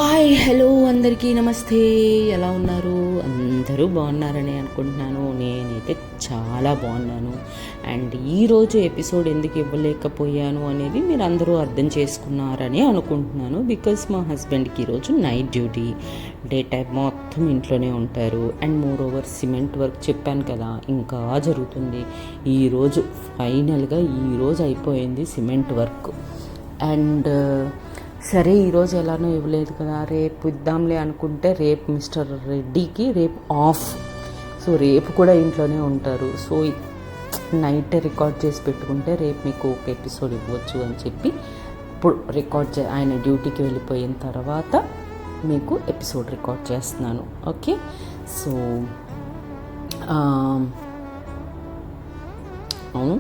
Hi hello అందరికీ నమస్తే. ఎలా ఉన్నారు? అందరూ బాగున్నారని అనుకుంటున్నాను. నేనైతే చాలా బాగున్నాను. అండ్ ఈరోజు ఎపిసోడ్ ఎందుకు ఇవ్వలేకపోయాను అనేది మీరు అందరూ అర్థం చేసుకున్నారని అనుకుంటున్నాను. బికాస్ మా హస్బెండ్కి ఈరోజు నైట్ డ్యూటీ, డే టైం మొత్తం ఇంట్లోనే ఉంటారు. And more over cement work చెప్పాను కదా, ఇంకా జరుగుతుంది. ఈరోజు ఫైనల్గా ఈరోజు అయిపోయింది సిమెంట్ వర్క్. అండ్ సరే ఈరోజు ఎలానో ఇవ్వలేదు కదా, రేపు ఇద్దాంలే అనుకుంటే రేపు మిస్టర్ రెడ్డికి రేపు ఆఫ్. సో రేపు కూడా ఇంట్లోనే ఉంటారు. సో నైట్ రికార్డ్ చేసి పెట్టుకుంటే రేపు మీకు ఒక ఎపిసోడ్ ఇవ్వచ్చు అని చెప్పి ఇప్పుడు ఆయన డ్యూటీకి వెళ్ళిపోయిన తర్వాత మీకు ఎపిసోడ్ రికార్డ్ చేస్తున్నాను. ఓకే, సో అవును,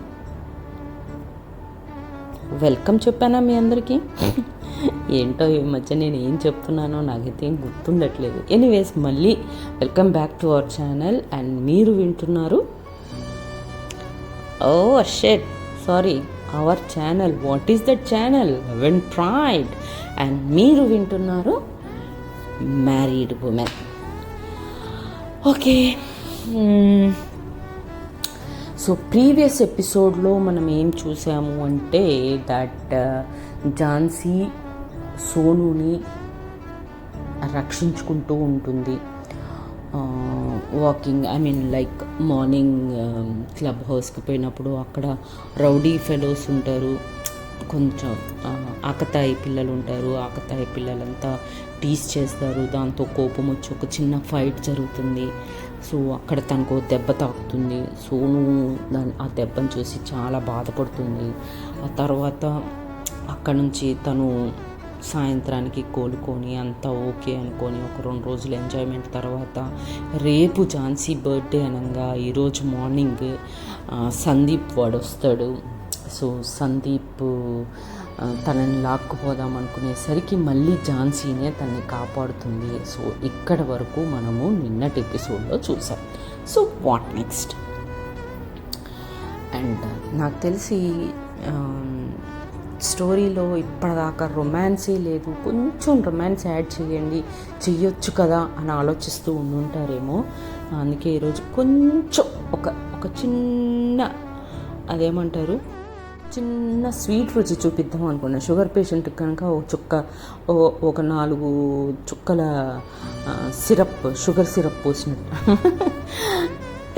వెల్కమ్ చెప్పానా మీ అందరికీ? ఏంటో ఈ మధ్య నేను ఏం చెప్తున్నానో నాకైతే ఏం గుర్తుండట్లేదు. ఎనీవేస్, మళ్ళీ welcome back to our channel. And మీరు వింటున్నారు our channel. What is that channel? When pride. And మీరు వింటున్నారు married women. Okay, so previous ఎపిసోడ్లో మనం ఏం చూసాము అంటే దట్ ఝాన్సీ సోనుని రక్షించుకుంటూ ఉంటుంది. వాకింగ్, లైక్ మార్నింగ్ క్లబ్ హౌస్కి పోయినప్పుడు అక్కడ రౌడీ ఫెలోస్ ఉంటారు, కొంచెం ఆకతాయి పిల్లలు ఉంటారు. ఆకతాయి పిల్లలంతా టీస్ చేస్తారు. దాంతో కోపం వచ్చి ఒక చిన్న ఫైట్ జరుగుతుంది. సో అక్కడ తనకు దెబ్బ తాకుతుంది. సోను ఆ దెబ్బను చూసి చాలా బాధపడుతుంది. ఆ తర్వాత అక్కడ నుంచి తను సాయంత్రానికి కోలుకొని అంతా ఓకే అనుకొని ఒక 2 రోజులు ఎంజాయ్మెంట్ తర్వాత రేపు ఝాన్సీ బర్త్డే అనగా ఈరోజు మార్నింగ్ సందీప్ వాడు వస్తాడు. సో సందీప్ తనని లాక్కుపోదాం అనుకునేసరికి మళ్ళీ ఝాన్సీనే తనని కాపాడుతుంది. సో ఇక్కడ వరకు మనము నిన్నటి ఎపిసోడ్లో చూసాం. So what next? అండ్ నాకు తెలిసి స్టోరీలో ఇప్పటిదాకా రొమాన్సే లేదు. కొంచెం రొమాన్స్ యాడ్ చెయ్యొచ్చు కదా అని ఆలోచిస్తూ ఉండుంటారేమో. అందుకే ఈరోజు కొంచెం ఒక చిన్న అదేమంటారు చిన్న స్వీట్ రుచి చూపిద్దాం అనుకున్నా. షుగర్ పేషెంట్కి కనుక ఒక 4 చుక్కల షుగర్ సిరప్ పోసినట్టు.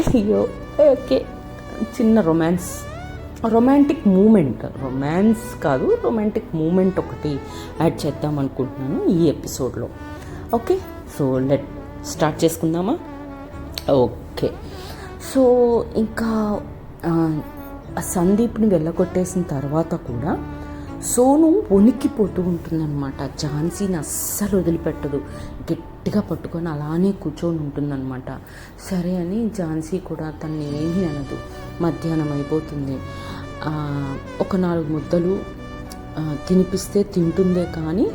అయ్యో, ఓకే, చిన్న రొమాంటిక్ మూమెంట్ ఒకటి యాడ్ చేద్దాం అనుకుంటున్నాను ఈ ఎపిసోడ్లో. ఓకే, సో లెట్ స్టార్ట్ చేసుకుందామా? ఓకే, సో ఇంకా సందీప్ని వెళ్ళగొట్టేసిన తర్వాత కూడా సోను వణికిపోతూ ఉంటుందన్నమాట. ఝాన్సీని అస్సలు వదిలిపెట్టదు, గట్టిగా పట్టుకొని అలానే కూర్చొని ఉంటుందన్నమాట. సరే అని ఝాన్సీ కూడా తన్ని ఏమీ అనదు. మధ్యాహ్నం అయిపోతుంది. ఒక 4 ముద్దలు తినిపిస్తే తింటుందే కానీ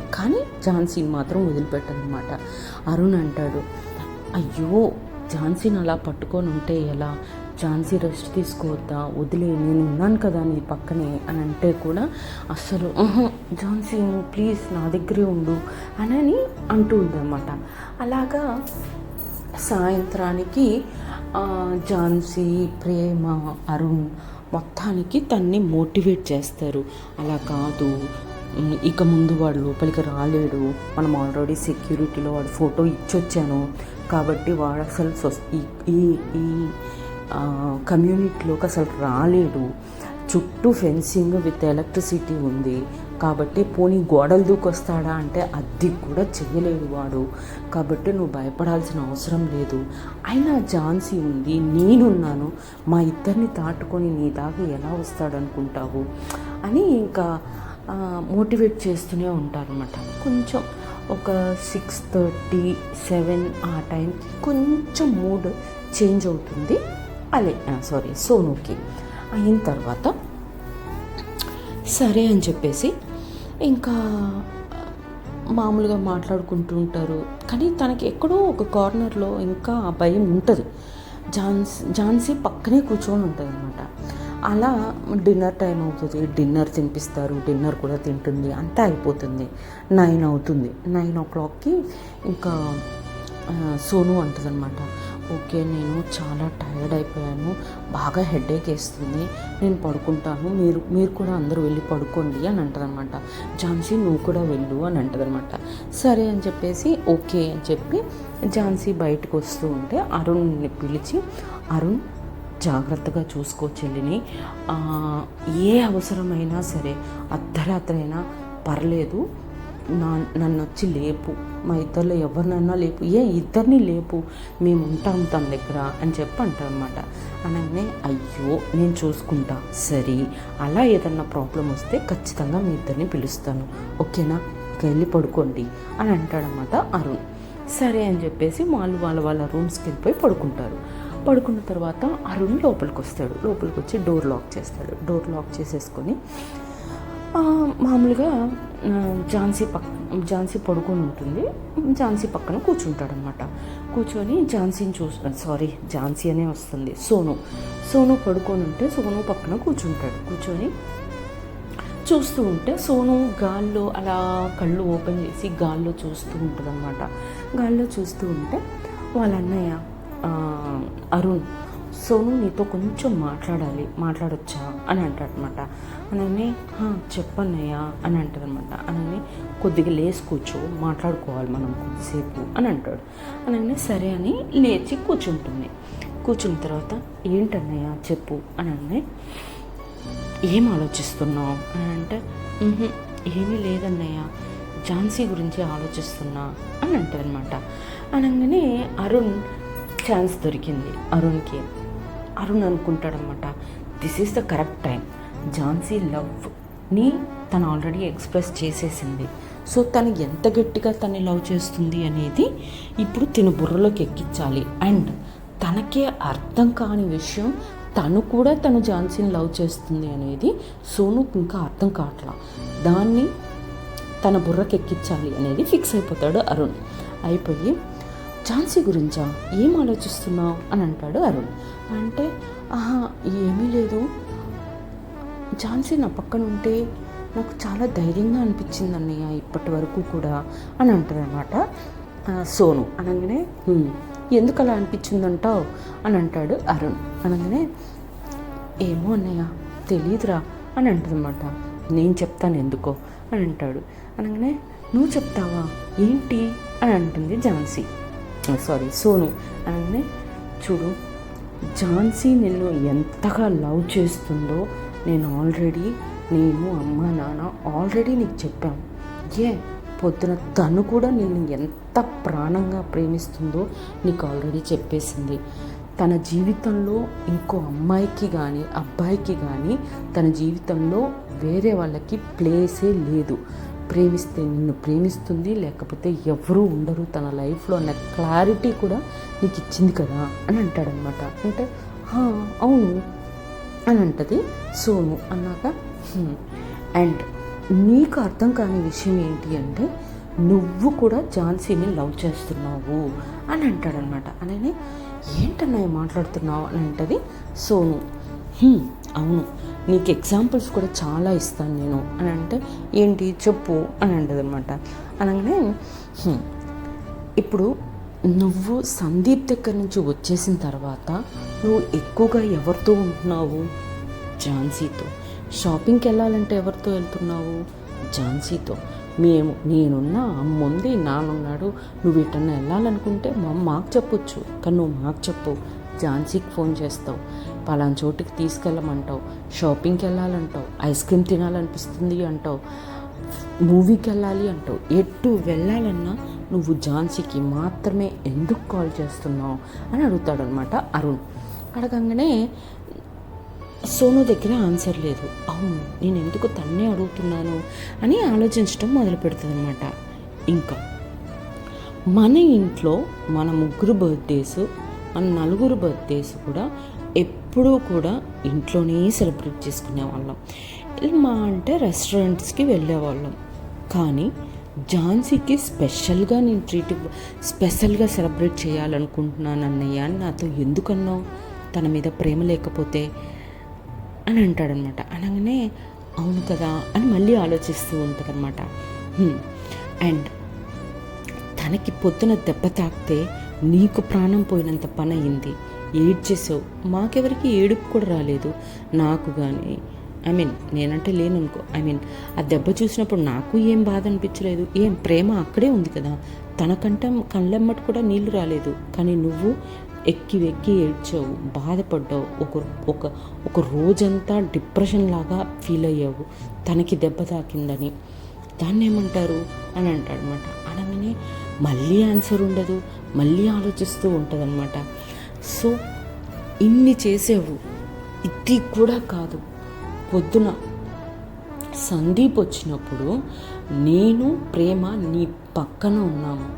ఝాన్సీని మాత్రం వదిలిపెట్టదన్నమాట. అరుణ్ అంటాడు, అయ్యో ఝాన్సీని అలా పట్టుకొని ఉంటే ఎలా? ఝాన్సీ రెస్ట్ తీసుకోవద్దా? వదిలే, నేను ఉన్నాను కదా నీ పక్కనే అని అంటే కూడా అస్సలు ఝాన్సీ ప్లీజ్ నా దగ్గరే ఉండు అని అంటూ ఉందన్నమాట. అలాగా సాయంత్రానికి ఝాన్సీ, ప్రేమ, అరుణ్ మొత్తానికి తన్ని మోటివేట్ చేస్తారు. అలా కాదు, ఇక ముందు వాడు లోపలికి రాలేడు, మనం ఆల్రెడీ సెక్యూరిటీలో వాడు ఫోటో ఇచ్చొచ్చాను కాబట్టి వాడు అసలు ఈ కమ్యూనిటీలోకి అసలు రాలేడు. చుట్టూ ఫెన్సింగ్ విత్ ఎలక్ట్రిసిటీ ఉంది కాబట్టి పోనీ గోడలు దూకొస్తాడా అంటే అది కూడా చెయ్యలేడు వాడు. కాబట్టి నువ్వు భయపడాల్సిన అవసరం లేదు. అయినా ఝాన్సీ ఉంది, నేనున్నాను, మా ఇద్దరిని దాటుకొని నీ దాకా ఎలా వస్తాడనుకుంటావు అని ఇంకా మోటివేట్ చేస్తూనే ఉంటారన్నమాట. కొంచెం ఒక 6:30-7 ఆ టైంకి కొంచెం మూడ్ చేంజ్ అవుతుంది. సోనుకి అయిన తర్వాత సరే అని చెప్పేసి ఇంకా మామూలుగా మాట్లాడుకుంటూ ఉంటారు. కానీ తనకి ఎక్కడో ఒక కార్నర్లో ఇంకా ఆ భయం ఉంటుంది. ఝాన్సీ పక్కనే కూర్చొని ఉంటుంది అనమాట. అలా డిన్నర్ టైం అవుతుంది, డిన్నర్ తినిపిస్తారు, డిన్నర్ కూడా తింటుంది, అంతా అయిపోతుంది. 9 అవుతుంది. 9 o'clockకి ఇంకా సోను అంటుందన్నమాట, ఓకే నేను చాలా టైర్డ్ అయిపోయాను, బాగా హెడేక్ వేస్తుంది, నేను పడుకుంటాను, మీరు కూడా అందరూ వెళ్ళి పడుకోండి అని అంటదనమాట. ఝాన్సీ నువ్వు కూడా వెళ్ళు అని అంటదనమాట. సరే అని చెప్పేసి ఓకే అని చెప్పి ఝాన్సీ బయటకు వస్తూ ఉంటే అరుణ్ని పిలిచి, అరుణ్ జాగ్రత్తగా చూసుకో చెల్లిని, ఏ అవసరమైనా సరే అర్ధరాత్రి అయినా పర్లేదు, నన్ను వచ్చి లేపు, మా ఇద్దరిలో ఎవరినన్నా లేపు, ఇద్దరిని లేపు, మేము ఉంటాం తన దగ్గర అని చెప్పి అంటారనమాట. అనగానే అయ్యో నేను చూసుకుంటా, సరే అలా ఏదన్నా ప్రాబ్లం వస్తే ఖచ్చితంగా మీ ఇద్దరిని పిలుస్తాను, ఓకేనా, వెళ్ళి పడుకోండి అని అంటాడనమాట అరుణ్. సరే అని చెప్పేసి వాళ్ళ రూమ్స్కి వెళ్ళిపోయి పడుకుంటారు. పడుకున్న తర్వాత అరుణ్ లోపలికి వస్తాడు. లోపలికి వచ్చి డోర్ లాక్ చేస్తాడు. డోర్ లాక్ చేసేసుకొని మామూలుగా ఝాన్సీ పడుకొని ఉంటుంది. ఝాన్సీ పక్కన కూర్చుంటాడనమాట. కూర్చొని ఝాన్సీ అనే వస్తుంది, సోను పడుకొని ఉంటే సోను పక్కన కూర్చుంటాడు. కూర్చొని చూస్తూ ఉంటే సోను గాల్లో అలా కళ్ళు ఓపెన్ చేసి గాల్లో చూస్తూ ఉంటుంది అనమాట. గాల్లో చూస్తూ ఉంటే వాళ్ళ అన్నయ్య అరుణ్, సోను నీతో కొంచెం మాట్లాడొచ్చా అని అంటాడనమాట. అనగానే చెప్పన్నయ్య అని అంటారనమాట. అనగానే కొద్దిగా లేచి కూర్చో, మాట్లాడుకోవాలి మనం కొద్దిసేపు అని అంటాడు. అనగానే సరే అని లేచి కూర్చుంటుంది. కూర్చున్న తర్వాత ఏంటన్నయ్య చెప్పు అని అనగానే ఏం ఆలోచిస్తున్నావు అని అంటే ఏమీ లేదన్నయ్య, ఝాన్సీ గురించి ఆలోచిస్తున్నా అని అంటారనమాట. అనగానే అరుణ్ ఛాన్స్ దొరికింది అరుణ్కి. అరుణ్ అనుకుంటాడనమాట, this is the correct time, Jhansi లవ్ని తను ఆల్రెడీ ఎక్స్ప్రెస్ చేసేసింది, సో తను ఎంత గట్టిగా తను లవ్ చేస్తుంది అనేది ఇప్పుడు తిను బుర్రలోకి ఎక్కించాలి. అండ్ తనకే అర్థం కాని విషయం, తను ఝాన్సీని లవ్ చేస్తుంది అనేది సోనుకి ఇంకా అర్థం కావట్లా, దాన్ని తన బుర్రకి ఎక్కించాలి అనేది ఫిక్స్ అయిపోతాడు అరుణ్. అయిపోయి ఝాన్సీ గురించా ఏం ఆలోచిస్తున్నావు అని అంటాడు అరుణ్. అంటే ఏమీ లేదు, ఝాన్సీ నా పక్కన ఉంటే నాకు చాలా ధైర్యంగా అనిపించింది అన్నయ్య ఇప్పటి వరకు కూడా అని అంటారనమాట సోను. అనగానే ఎందుకు అలా అనిపించిందంటావు అని అంటాడు అరుణ్. అనగానే ఏమో అన్నయ్య తెలీదురా అని అంటుందన్నమాట. నేను చెప్తాను ఎందుకో అని అంటాడు. అనగానే నువ్వు చెప్తావా ఏంటి అని అంటుంది సోను. అనగానే చూడు, ఝాన్సీ నిన్ను ఎంతగా లవ్ చేస్తుందో నేను అమ్మ నాన్న ఆల్రెడీ నీకు చెప్పాను. పొద్దున తను కూడా నిన్ను ఎంత ప్రాణంగా ప్రేమిస్తుందో నీకు ఆల్రెడీ చెప్పేసింది. తన జీవితంలో ఇంకో అమ్మాయికి కానీ అబ్బాయికి కానీ తన జీవితంలో వేరే వాళ్ళకి ప్లేసే లేదు. ప్రేమిస్తే నిన్ను ప్రేమిస్తుంది, లేకపోతే ఎవరూ ఉండరు తన లైఫ్లో అన్న క్లారిటీ కూడా నీకు ఇచ్చింది కదా అని అంటాడనమాట. అంటే అవును అని అంటది సోను. అన్నాక అండ్ నీకు అర్థం కాని విషయం ఏంటి అంటే నువ్వు కూడా ఝాన్సీని లవ్ చేస్తున్నావు అని అంటాడనమాట. అనగానే ఏంటన్నా మాట్లాడుతున్నావు అని అంటది సోను. అవును, నీకు ఎగ్జాంపుల్స్ కూడా చాలా ఇస్తాను నేను అని అంటే ఏంటి చెప్పు అని అంటది అనమాట. అనగానే ఇప్పుడు నువ్వు సందీప్ దగ్గర నుంచి వచ్చేసిన తర్వాత నువ్వు ఎక్కువగా ఎవరితో ఉంటున్నావు? ఝాన్సీతో. షాపింగ్కి వెళ్ళాలంటే ఎవరితో వెళ్తున్నావు? ఝాన్సీతో. నేనున్నా, అమ్ముంది, నాన్నున్నాడు, నువ్వు ఎటన్నా వెళ్ళాలనుకుంటే మాకు చెప్పొచ్చు, కానీ నువ్వు మాకు చెప్పు. ఝాన్సీకి ఫోన్ చేస్తావు, పలానా చోటుకి తీసుకెళ్ళమంటావు, షాపింగ్కి వెళ్ళాలంటావు, ఐస్ క్రీమ్ తినాలనిపిస్తుంది అంటావు, మూవీకి వెళ్ళాలి అంటావు, ఎటు వెళ్ళాలన్నా నువ్వు ఝాన్సీకి మాత్రమే ఎందుకు కాల్ చేస్తున్నావు అని అడుగుతాడనమాట అరుణ్. అడగంగానే సోను దగ్గర ఆన్సర్ లేదు. అవును, నేను ఎందుకు తన్నే అడుగుతున్నాను అని ఆలోచించడం మొదలు పెడుతుంది అనమాట. ఇంకా మన ఇంట్లో మన 3 బర్త్డేస్, మన 4 బర్త్డేస్ కూడా ఎప్పుడూ కూడా ఇంట్లోనే సెలబ్రేట్ చేసుకునేవాళ్ళం. మా అంటే రెస్టారెంట్స్కి వెళ్ళేవాళ్ళం. కానీ ఝాన్సీకి స్పెషల్గా సెలబ్రేట్ చేయాలనుకుంటున్నాను అన్నయ్య అని నాతో ఎందుకన్నావు? తన మీద ప్రేమ లేకపోతే అని అంటాడనమాట. అనగానే అవును కదా అని మళ్ళీ ఆలోచిస్తూ ఉంటారనమాట. అండ్ తనకి పొద్దున దెబ్బ తాకితే నీకు ప్రాణం పోయినంత పని అయింది, ఏడ్చేసావు, మాకెవరికి ఏడుపు కూడా రాలేదు, నాకు కానీ నేనంటే లేననుకో, ఆ దెబ్బ చూసినప్పుడు నాకు ఏం బాధ అనిపించలేదు, ఏం ప్రేమ అక్కడే ఉంది కదా, తనకంటే కళ్ళెమ్మటి కూడా నీళ్లు రాలేదు, కానీ నువ్వు ఎక్కి వెక్కి ఏడ్చావు, బాధపడ్డావు, ఒక రోజంతా డిప్రెషన్ లాగా ఫీల్ అయ్యావు తనకి దెబ్బ తాకిందని. దాన్ని ఏమంటారు అని అంటాడనమాట. అనగానే మళ్ళీ ఆన్సర్ ఉండదు, మళ్ళీ ఆలోచిస్తూ ఉంటుందన్నమాట. సో ఇన్ని చేసావు, ఇది కూడా కాదు, పొద్దున సందీప్ వచ్చినప్పుడు నేను ప్రేమ నీ పక్కన ఉన్నాము.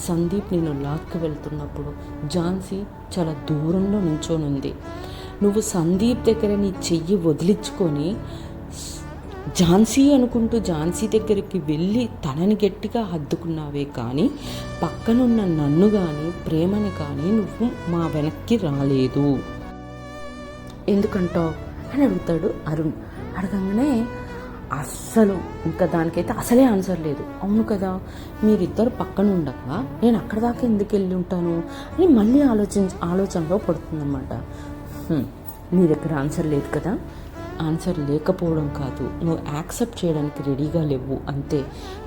సందీప్ నేను లాక్కి వెళ్తున్నప్పుడు ఝాన్సీ చాలా దూరంలో నించోనుంది. నువ్వు సందీప్ దగ్గర నీ చెయ్యి వదిలించుకొని ఝాన్సీ అనుకుంటూ ఝాన్సీ దగ్గరికి వెళ్ళి తనని గట్టిగా హత్తుకున్నావే కానీ పక్కనున్న నన్ను కానీ ప్రేమని కానీ నువ్వు మా వెనక్కి రాలేదు, ఎందుకంటావు అని అడుగుతాడు అరుణ్. అడగంగానే అస్సలు ఇంకా దానికైతే అసలే ఆన్సర్ లేదు. అవును కదా, మీరిద్దరు పక్కన ఉండగా నేను అక్కడ దాకా ఎందుకు వెళ్ళి ఉంటాను అని మళ్ళీ ఆలోచనలో పడుతుందన్నమాట. నీ దగ్గర ఆన్సర్ లేదు కదా, ఆన్సర్ లేకపోవడం కాదు, నువ్వు యాక్సెప్ట్ చేయడానికి రెడీగా లేవు అంతే,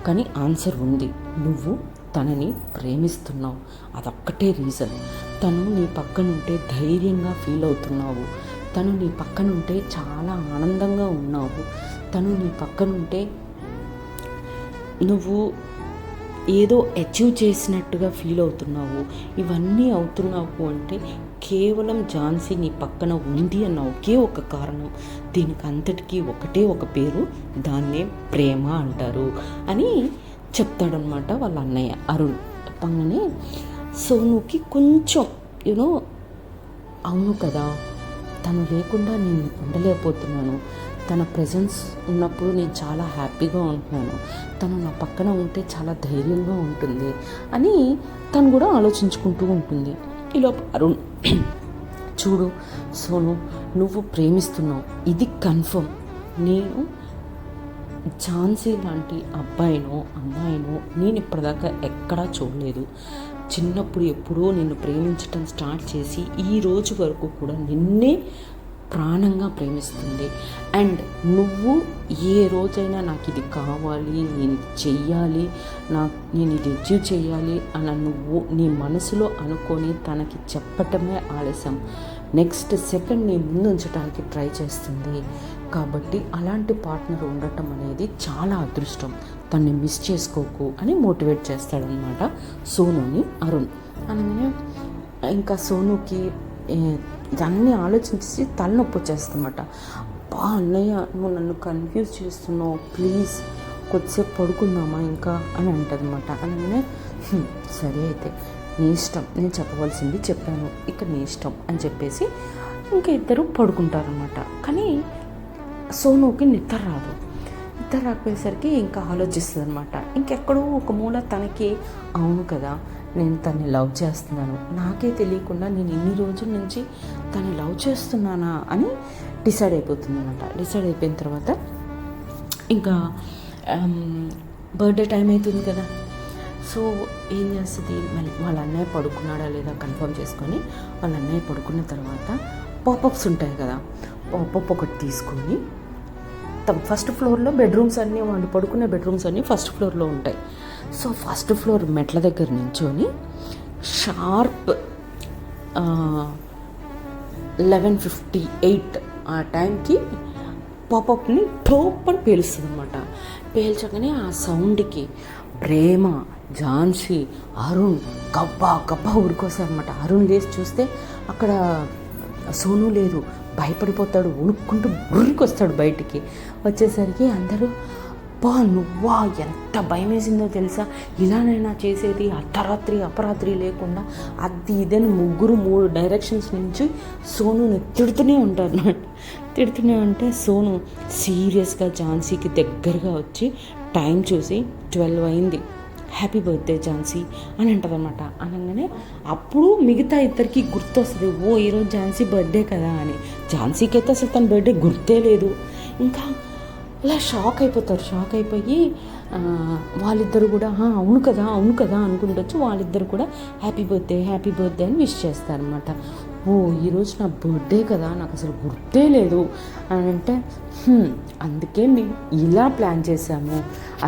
కానీ ఆన్సర్ ఉంది. నువ్వు తనని ప్రేమిస్తున్నావు, అదొక్కటే రీజన్. తను నీ పక్కనుంటే ధైర్యంగా ఫీల్ అవుతున్నావు, తను నీ పక్కనుంటే చాలా ఆనందంగా ఉన్నావు, తను నీ పక్కనుంటే నువ్వు ఏదో అచీవ్ చేసినట్టుగా ఫీల్ అవుతున్నావు. ఇవన్నీ అవుతున్నావు అంటే కేవలం ఝాన్సీ నీ పక్కన ఉంది అన్న ఒకే ఒక కారణం. దీనికి అంతటికీ ఒకటే ఒక పేరు, దాన్నే ప్రేమ అంటారు అని చెప్తాడనమాట వాళ్ళ అన్నయ్య అరుణ్. చెప్పగానే సోనుకి కొంచెం అవును కదా, తను లేకుండా నేను ఉండలేకపోతున్నాను, తన ప్రెజెన్స్ ఉన్నప్పుడు నేను చాలా హ్యాపీగా ఉంటున్నాను, తను నా పక్కన ఉంటే చాలా ధైర్యంగా ఉంటుంది అని తను కూడా ఆలోచించుకుంటూ ఉంటుంది. ఈలోపు అరుణ్, చూడు సోను, నువ్వు ప్రేమిస్తున్నావు, ఇది కన్ఫర్మ్. నేను ఝాన్సీ లాంటి అబ్బాయినో అమ్మాయినో నేను ఇప్పటిదాకా ఎక్కడా చూడలేదు. చిన్నప్పుడు ఎప్పుడో నిన్ను ప్రేమించటం స్టార్ట్ చేసి ఈ రోజు వరకు కూడా నిన్నే ప్రాణంగా ప్రేమిస్తుంది. అండ్ నువ్వు ఏ రోజైనా నాకు ఇది కావాలి, నేను ఇది చెయ్యాలి, నేను ఇది అచీవ్ చేయాలి అని నువ్వు నీ మనసులో అనుకొని తనకి చెప్పటమే ఆలస్యం, నెక్స్ట్ సెకండ్ నీ ముందు ఉంచడానికి ట్రై చేస్తుంది. కాబట్టి అలాంటి పార్ట్నర్ ఉండటం అనేది చాలా అదృష్టం, తన్ని మిస్ చేసుకోకు అని మోటివేట్ చేస్తాడనమాట సోనుని అరుణ్. అనగానే ఇంకా సోనుకి దాన్ని ఆలోచించి తలనొప్పి వచ్చేస్తుందన్నమాట. అన్నయ్య నువ్వు నన్ను కన్ఫ్యూజ్ చేస్తున్నావు, ప్లీజ్ కొద్దిసేపు పడుకుందామా ఇంకా అని అంటదన్నమాట. అనగానే సరే అయితే నీ ఇష్టం, నేను చెప్పవలసింది చెప్పాను, ఇక నీ ఇష్టం అని చెప్పేసి ఇంకా ఇద్దరు పడుకుంటారనమాట. కానీ సోనుకి నిద్ర రాదు. నిద్ర రాకపోయేసరికి ఇంకా ఆలోచిస్తుంది అనమాట. ఇంకెక్కడో ఒక మూల తనకి అవును కదా, నేను తన్ని లవ్ చేస్తున్నాను, నాకే తెలియకుండా నేను ఇన్ని రోజుల నుంచి తన్ని లవ్ చేస్తున్నానా అని డిసైడ్ అయిపోతుంది అనమాట. డిసైడ్ అయిపోయిన తర్వాత ఇంకా బర్త్డే టైం అవుతుంది కదా, సో ఏం చేస్తుంది, మళ్ళీ వాళ్ళ అన్నయ్య పడుకున్నాడా లేదా కన్ఫర్మ్ చేసుకొని వాళ్ళ అన్నయ్య పడుకున్న తర్వాత పాపప్స్ ఉంటాయి కదా, పాపప్ ఒకటి తీసుకొని ఫస్ట్ ఫ్లోర్లో బెడ్రూమ్స్ అన్నీ, వాళ్ళు పడుకునే బెడ్రూమ్స్ అన్నీ ఫస్ట్ ఫ్లోర్లో ఉంటాయి. సో ఫస్ట్ ఫ్లోర్ మెట్ల దగ్గర నించొని షార్ప్ 11:58 ఆ టైంకి పాపప్ని టోప్ అని పేలుస్తుంది అనమాట. పేల్చగానే ఆ సౌండ్కి ప్రేమ, ఝాన్సీ, అరుణ్ గబ్బా గబ్బా ఊరుకోసారనమాట. అరుణ్ లేచి చూస్తే అక్కడ సోను లేదు, భయపడిపోతాడు, ఉనుక్కుంటూ బుర్రికి వస్తాడు బయటికి. వచ్చేసరికి అందరూ నువ్వా, ఎంత భయం వేసిందో తెలుసా, ఇలానైనా చేసేది, అర్ధరాత్రి అపరాత్రి లేకుండా అది ఇదని 3 డైరెక్షన్స్ నుంచి సోనుని తిడుతూనే ఉంటారు. తిడుతూనే ఉంటే సోను సీరియస్గా ఝాన్సీకి దగ్గరగా వచ్చి టైం చూసి 12 అయింది, హ్యాపీ బర్త్డే ఝాన్సీ అని అంటదనమాట. అనగానే అప్పుడు మిగతా ఇద్దరికి గుర్తొస్తుంది, ఓ ఈరోజు ఝాన్సీ బర్త్డే కదా అని. ఝాన్సీకి అయితే అసలు తన బర్త్డే గుర్తే లేదు. ఇంకా ఇలా షాక్ అయిపోయి వాళ్ళిద్దరు కూడా అవును కదా అనుకుంటొచ్చు. వాళ్ళిద్దరు కూడా హ్యాపీ బర్త్డే అని విష్ చేస్తారనమాట. ఓ ఈరోజు నా బర్త్డే కదా, నాకు అసలు గుర్తే లేదు అని అంటే, అందుకే మేము ఇలా ప్లాన్ చేసాము,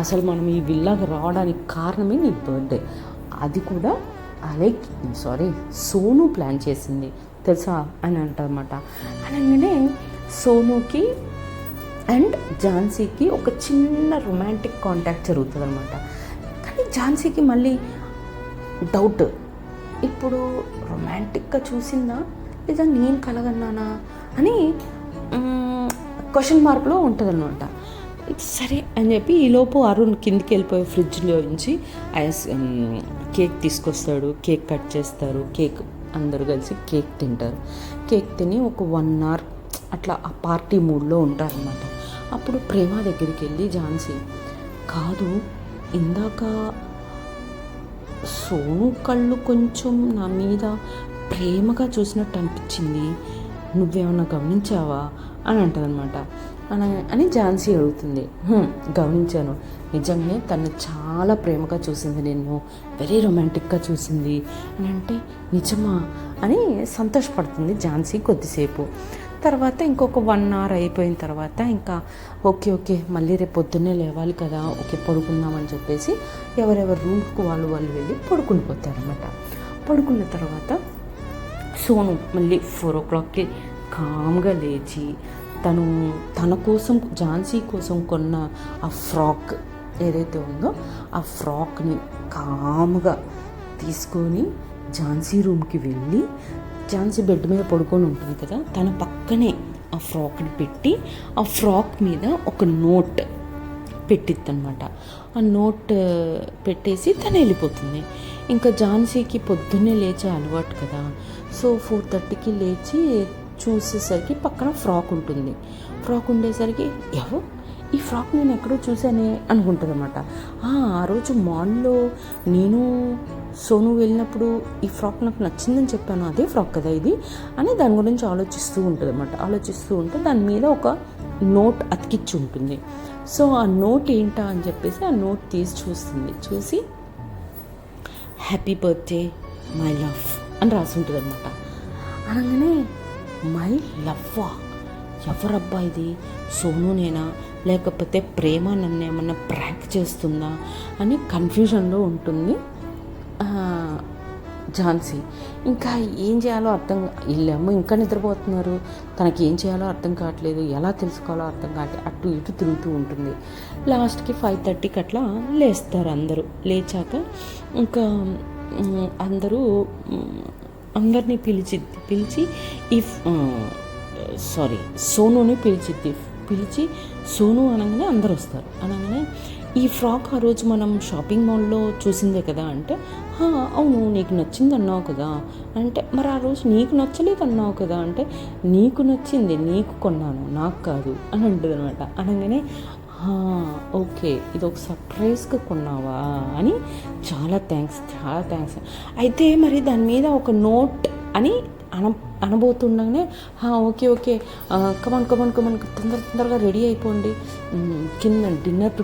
అసలు మనం ఈ విల్లాకి రావడానికి కారణమే నీ బర్త్డే, అది కూడా సోను ప్లాన్ చేసింది తెలుసా అని అంటారన్నమాట. అనగానే సోనుకి అండ్ ఝాన్సీకి ఒక చిన్న రొమాంటిక్ కాంటాక్ట్ జరుగుతుంది అనమాట. కానీ ఝాన్సీకి మళ్ళీ డౌట్, ఇప్పుడు రొమాంటిక్గా చూసిందా లేదా నేను కలగన్నానా అని క్వశ్చన్ మార్క్లో ఉంటుంది అనమాట. సరే అని చెప్పి ఈలోపు అరుణ్ కిందికి వెళ్ళిపోయి ఫ్రిడ్జ్లో నుంచి కేక్ తీసుకొస్తాడు. కేక్ కట్ చేస్తారు. కేక్ అందరూ కలిసి కేక్ తింటారు. కేక్ తిని ఒక 1 hour అట్లా ఆ పార్టీ మూడ్లో ఉంటారనమాట. అప్పుడు ప్రేమ దగ్గరికి వెళ్ళి ఝాన్సీ, కాదు ఇందాక సోను కళ్ళు కొంచెం నా మీద ప్రేమగా చూసినట్టు అనిపించింది, నువ్వేమన్నా గమనించావా అని అంటారనమాట. అని ఝాన్సీ అడుగుతుంది. గమనించాను, నిజంగానే తను చాలా ప్రేమగా చూసింది, నిన్ను వెరీ రొమాంటిక్గా చూసింది అని అంటే, నిజమా అని సంతోషపడుతుంది ఝాన్సీ కొద్దిసేపు. తర్వాత ఇంకొక 1 hour అయిపోయిన తర్వాత ఇంకా ఓకే మళ్ళీ రేపు పొద్దున్నే లేవాలి కదా, పడుకుందామని చెప్పేసి ఎవరెవరి రూమ్కి వాళ్ళు వెళ్ళి పడుకుండిపోతారనమాట. పడుకున్న తర్వాత సోను మళ్ళీ 4 o'clockకి కామ్గా లేచి తన కోసం ఝాన్సీ కోసం కొన్న ఆ ఫ్రాక్ ఏదైతే ఉందో ఆ ఫ్రాక్ని కామ్గా తీసుకొని ఝాన్సీ రూమ్కి వెళ్ళి, ఝాన్సీ బెడ్ మీద పడుకొని ఉంటుంది కదా, తన పక్కనే ఆ ఫ్రాక్ని పెట్టి ఆ ఫ్రాక్ మీద ఒక నోట్ పెట్టిద్దనమాట. ఆ నోట్ పెట్టేసి తను వెళ్ళిపోతుంది. ఇంకా ఝాన్సీకి పొద్దున్నే లేచే అలవాటు కదా, సో 4:30కి లేచి చూసేసరికి పక్కన ఫ్రాక్ ఉంటుంది. ఫ్రాక్ ఉండేసరికి ఈ ఫ్రాక్ నేను ఎక్కడో చూసానే అనుకుంటుంది అనమాట. ఆ రోజు మాల్లో నేను సోను వెళ్ళినప్పుడు ఈ ఫ్రాక్ నాకు నచ్చిందని చెప్పాను, అదే ఫ్రాక్ కదా ఇది అని దాని గురించి ఆలోచిస్తూ ఉంటుంది అనమాట. ఆలోచిస్తూ ఉంటే దాని మీద ఒక నోట్ అతికిచ్చి ఉంటుంది. సో ఆ నోట్ ఏంటా అని చెప్పేసి ఆ నోట్ చూసి హ్యాపీ బర్త్డే మై లవ్ అని రాసి ఉంటుంది అనమాట. అనగానే మై లవ్వా, ఎవరబ్బా ఇది, సోనునేనా లేకపోతే ప్రేమ నన్ను ఏమన్నా ప్రాంక్ చేస్తుందా అని కన్ఫ్యూజన్లో ఉంటుంది ఝాన్సీ. ఇంకా ఏం చేయాలో వీళ్ళేమో ఇంకా నిద్రపోతున్నారు, తనకి ఏం చేయాలో అర్థం కావట్లేదు, ఎలా తెలుసుకోవాలో అర్థం కావట్లేదు, అటు ఇటు తిరుగుతూ ఉంటుంది. లాస్ట్కి 5:30కి అట్లా లేస్తారు అందరూ. లేచాక ఇంకా అందరినీ పిలిచి సోనుని పిలిచి సోను అనగానే అందరు వస్తారు. అనగానే ఈ ఫ్రాక్ ఆ రోజు మనం షాపింగ్ మాల్లో చూసిందే కదా అంటే, అవును నీకు నచ్చింది అన్నావు కదా అంటే, మరి ఆ రోజు నీకు నచ్చలేదు అన్నావు కదా అంటే, నీకు నచ్చింది నీకు కొన్నాను నాకు కాదు అని అంటుంది అనమాట. అనగానే ఓకే ఇది ఒక సర్ప్రైజ్గా కొన్నావా అని, చాలా థ్యాంక్స్ అయితే మరి దాని మీద ఒక నోట్ అని అనబోతుండగానే ఓకే కమాన్ తొందరగా రెడీ అయిపోండి, కింద డిన్నర్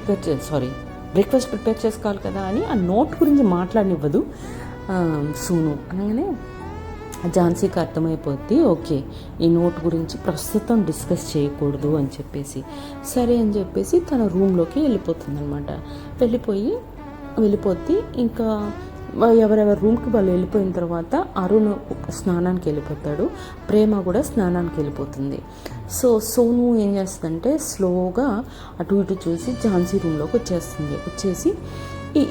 బ్రేక్ఫాస్ట్ ప్రిపేర్ చేసుకోవాలి కదా అని ఆ నోట్ గురించి మాట్లాడనివ్వదు సోను. అనగానే ఝాన్సీకి అర్థమైపోద్ది, ఓకే ఈ నోట్ గురించి ప్రస్తుతం డిస్కస్ చేయకూడదు అని చెప్పేసి. సరే అని చెప్పేసి తన రూమ్లోకి వెళ్ళిపోతుంది. వెళ్ళిపోద్ది. ఇంకా ఎవరెవరి రూమ్కి వాళ్ళు వెళ్ళిపోయిన తర్వాత అరుణ్ స్నానానికి వెళ్ళిపోతాడు, ప్రేమ కూడా స్నానానికి వెళ్ళిపోతుంది. సో సోను ఏం చేస్తుందంటే స్లోగా అటు ఇటు చూసి ఝాన్సీ రూమ్లోకి వచ్చేసి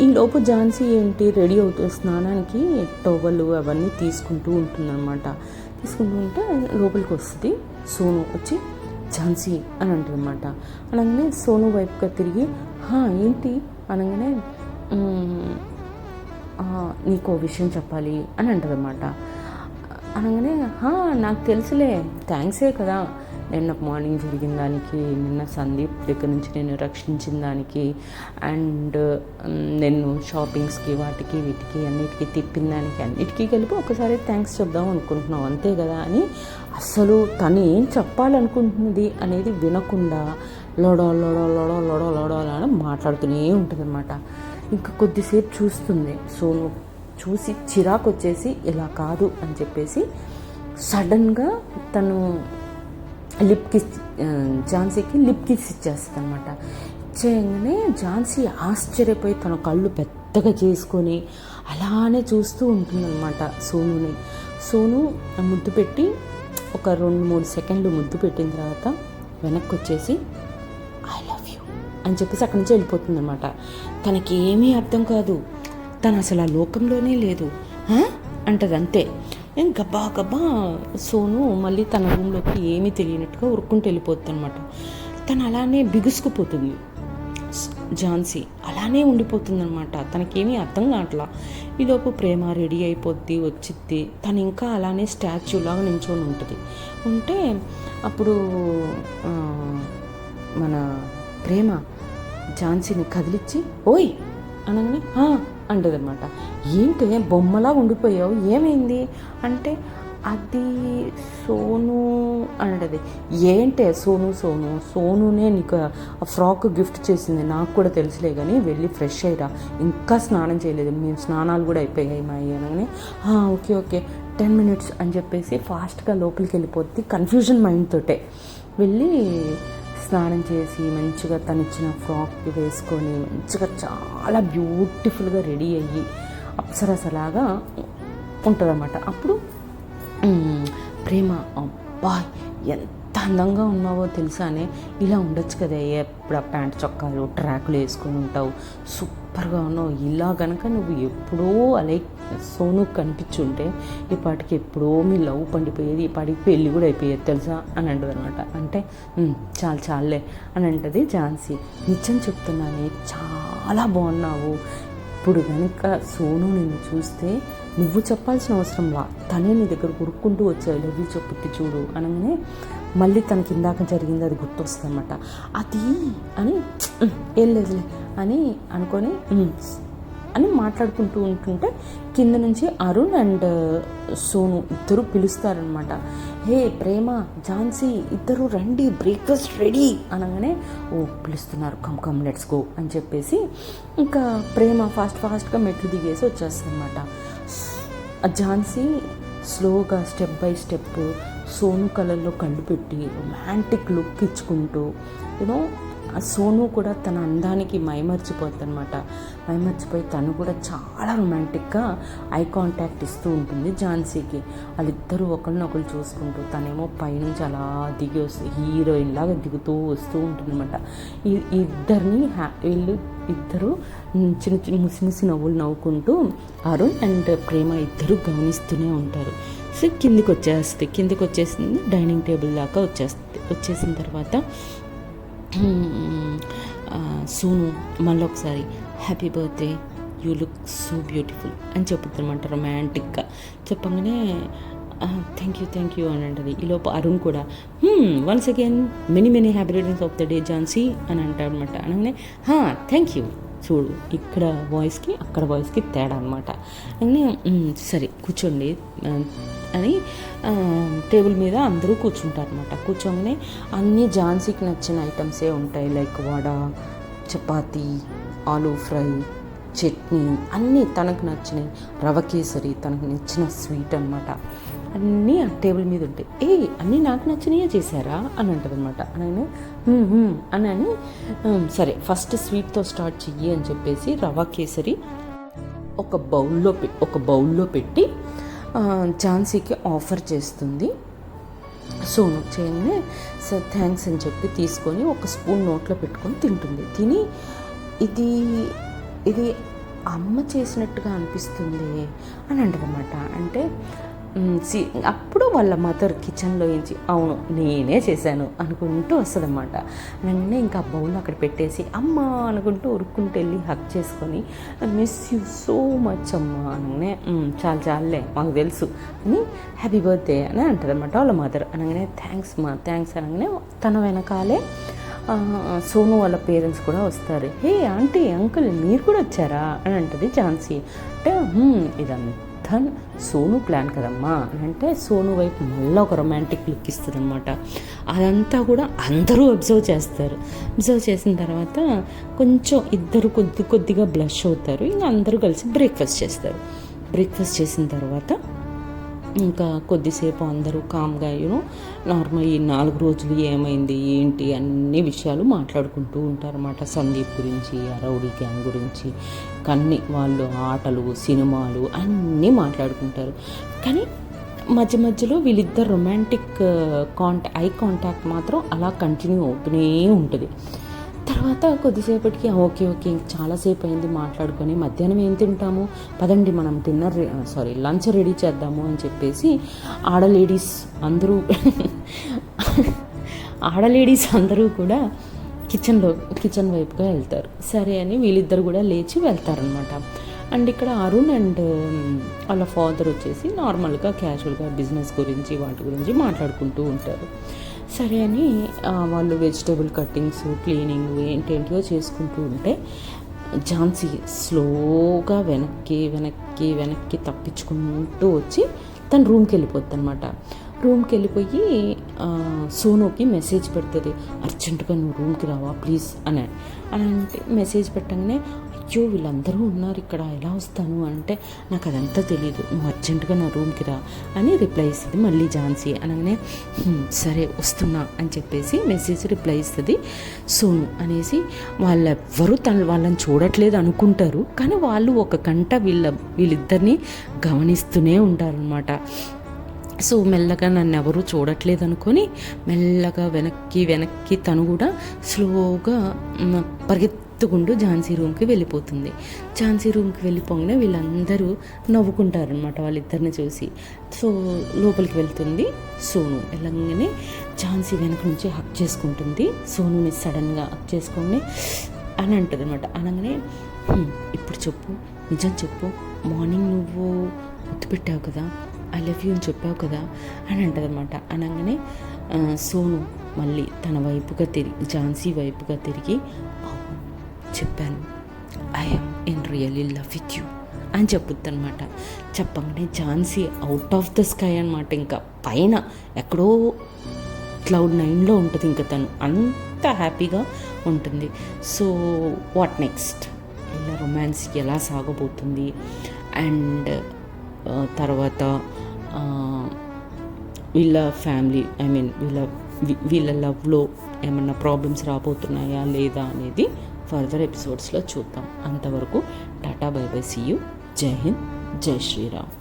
ఈ లోపు ఝాన్సీ రెడీ అవుతుంది స్నానానికి, టవల్ అవన్నీ తీసుకుంటూ ఉంటుందన్నమాట. తీసుకుంటూ ఉంటే లోపలికి వస్తుంది. సోను వచ్చి ఝాన్సీ అని అంటుందన్నమాట. అనగానే సోను వైపుగా తిరిగి ఏంటి అనగానే, నీకు విషయం చెప్పాలి అని అంటుందన్నమాట. అనగానే నాకు తెలుసులే, థ్యాంక్సే కదా, నిన్న మార్నింగ్ జరిగిన దానికి, నిన్న సందీప్ దగ్గర నుంచి నేను రక్షించిన దానికి, అండ్ నేను షాపింగ్స్కి వాటికి వీటికి అన్నిటికీ తిప్పిన దానికి అన్నిటికీ కలిపి ఒకసారి థ్యాంక్స్ చెప్దాం అనుకుంటున్నాం, అంతే కదా అని అసలు తను ఏం చెప్పాలనుకుంటున్నది అనేది వినకుండా లోడో లోడో లోడో లోడో లోడో అని మాట్లాడుతూనే ఉంటుంది అనమాట. ఇంకా కొద్దిసేపు చూస్తుంది. సోను చూసి చిరాకు వచ్చేసి ఇలా కాదు అని చెప్పేసి సడన్గా తను లిప్ కిస్, ఝాన్సీకి లిప్ కిస్ ఇచ్చేస్తుంది అనమాట. ఇచ్చేయగానే ఝాన్సీ ఆశ్చర్యపోయి తన కళ్ళు పెద్దగా చేసుకొని అలానే చూస్తూ ఉంటుందన్నమాట సోనుని. సోను ముద్దు పెట్టి ఒక 2-3 సెకండ్లు ముద్దు పెట్టిన తర్వాత వెనక్కి వచ్చేసి ఐ లవ్ యూ అని చెప్పేసి అక్కడి నుంచి వెళ్ళిపోతుందన్నమాట. తనకి ఏమీ అర్థం కాదు, తను అసలు ఆ లోకంలోనే లేదు అంటది అంతే. గబ్బా గబ్బా సోను మళ్ళీ తన రూమ్లోకి ఏమీ తెలియనట్టుగా ఉరుక్కుంటూ వెళ్ళిపోతుంది అనమాట. తను అలానే బిగుసుకుపోతుంది. ఝాన్సీ అలానే ఉండిపోతుంది అనమాట. తనకేమీ అర్థం కావట్లా. ఈలోపు ప్రేమ రెడీ అయిపోద్ది, వచ్చిద్ది. తను ఇంకా అలానే స్టాచ్యూలాగా నించొని ఉంటుంది. ఉంటే అప్పుడు మన ప్రేమ ఝాన్సీని కదిలిచ్చి ఓయ్ అనగానే అంటదన్నమాట. ఏంటి బొమ్మలా ఉండిపోయావు, ఏమైంది అంటే అది సోను అంటది. ఏంటే సోనునే నీకు ఆ ఫ్రాక్ గిఫ్ట్ చేసింది, నాకు కూడా తెలుసులే కానీ వెళ్ళి ఫ్రెష్ అయ్యిరా, ఇంకా స్నానం చేయలేదు, మేము స్నానాలు కూడా అయిపోయాయి మా అనగానే ఓకే 10 minutes అని చెప్పేసి ఫాస్ట్గా లోపలికి వెళ్ళిపోద్ది. కన్ఫ్యూజన్ మైండ్ తోటే వెళ్ళి స్నానం చేసి మంచిగా తను ఇచ్చిన ఫ్రాక్ వేసుకొని మంచిగా చాలా బ్యూటిఫుల్గా రెడీ అయ్యి అప్సరసలాగా ఉంటుందన్నమాట. అప్పుడు ప్రేమ అబ్బా ఎంత అందంగా ఉన్నావో తెలుసానే, ఇలా ఉండొచ్చు కదా, ఎప్పుడు ఆ ప్యాంట్ చొక్కాలు ట్రాకులు వేసుకొని ఉంటావు, సూపర్గా ఉన్నావు, ఇలా కనుక నువ్వు ఎప్పుడో అలా సోను కనిపించుంటే ఈ పాటికి ఎప్పుడో మీ లవ్ పండిపోయేది, ఈ పాటికి పెళ్ళి కూడా అయిపోయేది తెలుసా అని అంటుంది అనమాట. అంటే చాలే అని అంటది ఝాన్సీ. నిజం చెప్తున్నానే, చాలా బాగున్నావు, ఇప్పుడు కనుక సోను నిన్ను చూస్తే నువ్వు చెప్పాల్సిన అవసరంలా తనే నీ దగ్గర కొరుక్కుంటూ వచ్చాయి లవ్ యూ చెప్పుట్టి చూడు అనగానే మళ్ళీ తనకి ఇందాక జరిగింది అది గుర్తొస్తుంది అనమాట. అది అని ఏం లేదులే అని అనుకొని అని మాట్లాడుకుంటూ ఉంటుంటే కింద నుంచి అరుణ్ అండ్ సోను ఇద్దరు పిలుస్తారనమాట. హే ప్రేమ, ఝాన్సీ ఇద్దరు రండి, బ్రేక్ఫాస్ట్ రెడీ అనగానే పిలుస్తున్నారు, కమ్ లెట్స్ గో అని చెప్పేసి ఇంకా ప్రేమ ఫాస్ట్గా మెట్లు దిగేసి వచ్చేస్తుంది అనమాట. ఝాన్సీ స్లోగా స్టెప్ బై స్టెప్ సోను కలర్లో కళ్ళు పెట్టి రొమాంటిక్ లుక్ ఇచ్చుకుంటూ సోను కూడా తన అందానికి మైమర్చిపోద్ది అనమాట. మైమర్చిపోయి తను కూడా చాలా రొమాంటిక్గా ఐ కాంటాక్ట్ ఇస్తూ ఉంటుంది ఝాన్సీకి. వాళ్ళిద్దరూ ఒకరినొకరు చూసుకుంటూ తనేమో పైనుంచి అలా దిగి వస్తూ హీరోయిన్ లాగా దిగుతూ వస్తూ ఉంటుంది అనమాట. వీళ్ళు ఇద్దరు చిన్న ముసి నవ్వులు నవ్వుకుంటూ అరుణ్ అండ్ ప్రేమ ఇద్దరు గమనిస్తూనే ఉంటారు. సో కిందికి వచ్చేసింది డైనింగ్ టేబుల్ దాకా వచ్చేసిన తర్వాత సోను మళ్ళీ ఒకసారి happy birthday, you look so beautiful అని చెప్పుతుందన్నమాట రొమాంటిక్గా. చెప్పగానే థ్యాంక్ యూ అని అంటది. ఈలోపు అరుణ్ కూడా once again many happy returns of the day Jhansi అని అంటాడు అనమాట. అనగానే థ్యాంక్ యూ, చూడు ఇక్కడ వాయిస్కి అక్కడ వాయిస్కి తేడా అనమాట. సరే కూర్చోండి అని టేబుల్ మీద అందరూ కూర్చుంటారనమాట. కూర్చోగానే అన్నీ ఝాన్సీకి నచ్చిన ఐటమ్సే ఉంటాయి, లైక్ వడ, చపాతీ, ఆలూ ఫ్రై, చట్నీ, అన్నీ తనకు నచ్చినాయి, రవ కేసరి తనకు నచ్చిన స్వీట్ అనమాట. అన్నీ ఆ టేబుల్ మీద ఉంటాయి. అన్నీ నాకు నచ్చినయే చేశారా అని అంటుంది అనమాట. అని సరే ఫస్ట్ స్వీట్తో స్టార్ట్ చెయ్యి అని చెప్పేసి రవ కేసరి ఒక బౌల్లో పెట్టి ఝాన్సీకి ఆఫర్ చేస్తుంది. సోను చేయగానే సార్ థ్యాంక్స్ అని చెప్పి తీసుకొని ఒక స్పూన్ నోట్లో పెట్టుకొని తింటుంది. తిని ఇది అమ్మ చేసినట్టుగా అనిపిస్తుంది అని అంటదన్నమాట. అంటే అప్పుడు వాళ్ళ మదర్ కిచెన్లో నుంచి అవును నేనే చేశాను అనుకుంటూ వస్తుందన్నమాట. అనగానే ఇంకా బౌల్ అక్కడ పెట్టేసి అమ్మ అనుకుంటూ ఉరుక్కుంటూ వెళ్ళి హక్ చేసుకొని మిస్ యూ సో మచ్ అమ్మ అనగానే చాలులే మాకు తెలుసు అని హ్యాపీ బర్త్డే అని అంటుంది అనమాట వాళ్ళ మదర్. అనగానే థ్యాంక్స్ అనగానే తన వెనకాలే సోను వాళ్ళ పేరెంట్స్ కూడా వస్తారు. హే ఆంటీ అంకుల్ మీరు కూడా వచ్చారా అని అంటుంది ఝాన్సీ. అంటే ఇదంతా సోను ప్లాన్ కదమ్మా అని అంటే సోను వైపు మళ్ళీ ఒక రొమాంటిక్ లుక్ ఇస్తుంది అనమాట. అదంతా కూడా అందరూ అబ్జర్వ్ చేస్తారు. అబ్జర్వ్ చేసిన తర్వాత కొంచెం ఇద్దరు కొద్దిగా బ్లష్ అవుతారు. ఇంకా అందరూ కలిసి బ్రేక్ఫాస్ట్ చేస్తారు. బ్రేక్ఫాస్ట్ చేసిన తర్వాత ఇంకా కొద్దిసేపు అందరూ కామ్గా నార్మల్ ఈ 4 రోజులు ఏమైంది ఏంటి అన్ని విషయాలు మాట్లాడుకుంటూ ఉంటారన్నమాట. సందీప్ గురించి, ఆ రౌడీ గ్యాంగ్ గురించి, కన్నీ వాళ్ళు ఆటలు సినిమాలు అన్నీ మాట్లాడుకుంటారు. కానీ మధ్యలో వీళ్ళిద్దరు రొమాంటిక్ ఐ కాంటాక్ట్ మాత్రం అలా కంటిన్యూ అవుతూనే ఉంటుంది. తర్వాత కొద్దిసేపటికి ఓకే చాలాసేపు అయింది మాట్లాడుకొని మధ్యాహ్నం ఏం తింటాము పదండి మనం లంచ్ రెడీ చేద్దాము అని చెప్పేసి ఆడలేడీస్ అందరూ కూడా కిచెన్ వైపుగా వెళ్తారు. సరే అని వీళ్ళిద్దరు కూడా లేచి వెళ్తారనమాట. అండ్ ఇక్కడ అరుణ్ అండ్ వాళ్ళ ఫాదర్ వచ్చేసి నార్మల్గా క్యాజువల్గా బిజినెస్ గురించి వాటి గురించి మాట్లాడుకుంటూ ఉంటారు. సరే అని వాళ్ళు వెజిటేబుల్ కట్టింగ్స్ క్లీనింగ్ ఏంటేంటియో చేసుకుంటూ ఉంటే ఝాన్సీ స్లోగా వెనక్కి తప్పించుకుంటూ వచ్చి తన రూమ్కి వెళ్ళిపోద్ది అనమాట. రూమ్కి వెళ్ళిపోయి సోనుకి మెసేజ్ పెడుతుంది, అర్జెంటుగా నువ్వు రూమ్కి రావా ప్లీజ్ అని అంటే మెసేజ్ పెట్టగానే అయ్యో వీళ్ళందరూ ఉన్నారు ఇక్కడ ఎలా వస్తాను అంటే నాకు అదంతా తెలియదు, నువ్వు అర్జెంటుగా నా రూమ్కి రా అని రిప్లై ఇస్తుంది మళ్ళీ ఝాన్సీ. అనగానే సరే వస్తున్నా అని చెప్పేసి మెసేజ్ రిప్లై ఇస్తుంది సోను. అనేసి వాళ్ళెవ్వరూ వాళ్ళని చూడట్లేదు అనుకుంటారు, కానీ వాళ్ళు ఒక గంట వీళ్ళిద్దరిని గమనిస్తూనే ఉంటారనమాట. సో మెల్లగా నన్ను ఎవరూ చూడట్లేదు అనుకొని మెల్లగా వెనక్కి తను కూడా స్లోగా పరిగెత్తుకుంటూ ఝాన్సీ రూమ్కి వెళ్ళిపోతుంది. ఝాన్సీ రూమ్కి వెళ్ళిపోగానే వీళ్ళందరూ నవ్వుకుంటారనమాట వాళ్ళిద్దరిని చూసి. సో లోపలికి వెళ్తుంది సోను. వెళ్ళగానే ఝాన్సీ వెనక నుంచి హక్ చేసుకుంటుంది సోనుని. సడన్గా హక్ చేసుకొని అని అంటుంది అనమాట. అనగానే ఇప్పుడు చెప్పు, నిజం చెప్పు, మార్నింగ్ నువ్వు ముద్దు పెట్టావు కదా, ఐ లవ్ యూ అని చెప్పావు కదా అని అంటదనమాట. అనగానే సోను మళ్ళీ తన వైపుగా ఝాన్సీ వైపుగా తిరిగి చెప్పాను, I am really love with you అని చెప్పుద్ది అనమాట. చెప్పగానే Jhansi out of the sky అనమాట. ఇంకా పైన ఎక్కడో క్లౌడ్ 9లో ఉంటుంది. ఇంకా తను అంత హ్యాపీగా ఉంటుంది. సో వాట్ నెక్స్ట్, ఇలా రొమాన్స్ ఎలా సాగబోతుంది అండ్ తర్వాత వీళ్ళ ఫ్యామిలీ వీళ్ళ లవ్లో ఏమన్నా ప్రాబ్లమ్స్ రాబోతున్నాయా లేదా అనేది ఫర్దర్ ఎపిసోడ్స్లో చూద్దాం. అంతవరకు tata bye bye, see you, Jai Hind, జై శ్రీరామ్.